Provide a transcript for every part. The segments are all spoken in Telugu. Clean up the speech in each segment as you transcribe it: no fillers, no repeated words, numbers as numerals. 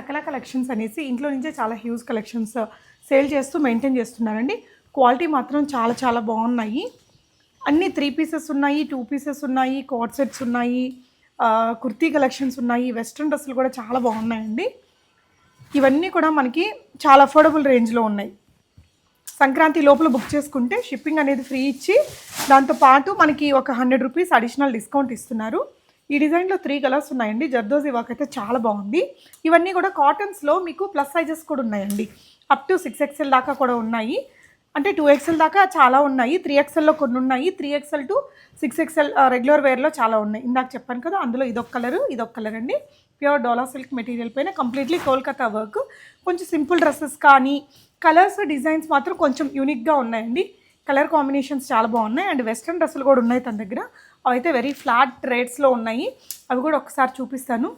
సకల కలెక్షన్స్ అనేసి ఇంట్లో నుంచే చాలా హ్యూజ్ కలెక్షన్స్ సేల్ చేస్తూ మెయింటైన్ చేస్తున్నారండి. క్వాలిటీ మాత్రం చాలా చాలా బాగున్నాయి. అన్నీ 3 పీసెస్ ఉన్నాయి, 2 పీసెస్ ఉన్నాయి, కోట్ సెట్స్ ఉన్నాయి, కుర్తీ కలెక్షన్స్ ఉన్నాయి, వెస్ట్రన్ డ్రెస్సులు కూడా చాలా బాగున్నాయండి. ఇవన్నీ కూడా మనకి చాలా అఫోర్డబుల్ రేంజ్లో ఉన్నాయి. సంక్రాంతి లోపల బుక్ చేసుకుంటే షిప్పింగ్ అనేది ఫ్రీ ఇచ్చి దాంతోపాటు మనకి ఒక 100 రూపీస్ అడిషనల్ డిస్కౌంట్ ఇస్తున్నారు. ఈ డిజైన్లో 3 కలర్స్ ఉన్నాయండి. జర్దోజీ వర్క్ అయితే చాలా బాగుంది. ఇవన్నీ కూడా కాటన్స్లో మీకు ప్లస్ సైజెస్ కూడా ఉన్నాయండి. అప్ టు 6XL దాకా కూడా ఉన్నాయి. అంటే 2XL దాకా చాలా ఉన్నాయి. 3XLలో కొన్ని ఉన్నాయి. 3XL టు 6XL రెగ్యులర్ వేర్లో చాలా ఉన్నాయి. ఇందాక చెప్పాను కదా, అందులో ఇదొక కలర్ అండి. ప్యూర్ డోలా సిల్క్ మెటీరియల్ పైన కంప్లీట్లీ కోల్కతా వర్క్. కొంచెం సింపుల్ డ్రెస్సెస్ కానీ కలర్స్ డిజైన్స్ మాత్రం కొంచెం యూనిక్గా ఉన్నాయండి. కలర్ కాంబినేషన్స్ చాలా బాగున్నాయి. అండ్ వెస్ట్రన్ డ్రెస్సులు కూడా ఉన్నాయి తన దగ్గర. అవైతే వెరీ ఫ్లాట్ రేట్స్లో ఉన్నాయి. అవి కూడా ఒకసారి చూపిస్తాను.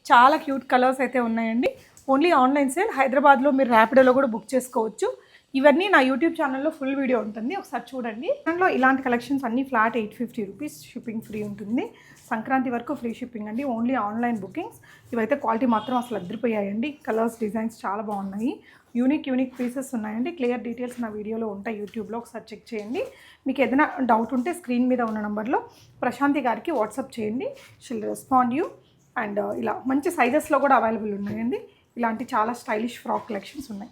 చాలా క్యూట్ కలర్స్ అయితే ఉన్నాయండి. Only online sale. హైదరాబాద్లో మీరు ర్యాపిడోలో కూడా బుక్ చేసుకోవచ్చు. ఇవన్నీ నా యూట్యూబ్ ఛానల్లో ఫుల్ వీడియో ఉంటుంది, ఒకసారి చూడండి. దాంట్లో ఇలాంటి కలెక్షన్స్ అన్నీ ఫ్లాట్ 850 రూపీస్ షిప్పింగ్ ఫ్రీ ఉంటుంది. సంక్రాంతి వరకు ఫ్రీ షిప్పింగ్ అండి. Only online bookings. ఇవైతే క్వాలిటీ మాత్రం అసలు అదిరిపోయాయండి. కలర్స్ డిజైన్స్ చాలా బాగున్నాయి. యూనిక్ పీసెస్ ఉన్నాయండి. క్లియర్ డీటెయిల్స్ నా వీడియోలో ఉంటాయి యూట్యూబ్లో, ఒకసారి చెక్ చేయండి. మీకు ఏదైనా డౌట్ ఉంటే స్క్రీన్ మీద ఉన్న నెంబర్లో ప్రశాంతి గారికి వాట్సాప్ చేయండి. షిల్ రెస్పాండ్ యూ. అండ్ ఇలా మంచి సైజెస్లో కూడా అవైలబుల్ ఉన్నాయండి. ఇలాంటి చాలా స్టైలిష్ ఫ్రాక్ కలెక్షన్స్ ఉన్నాయి.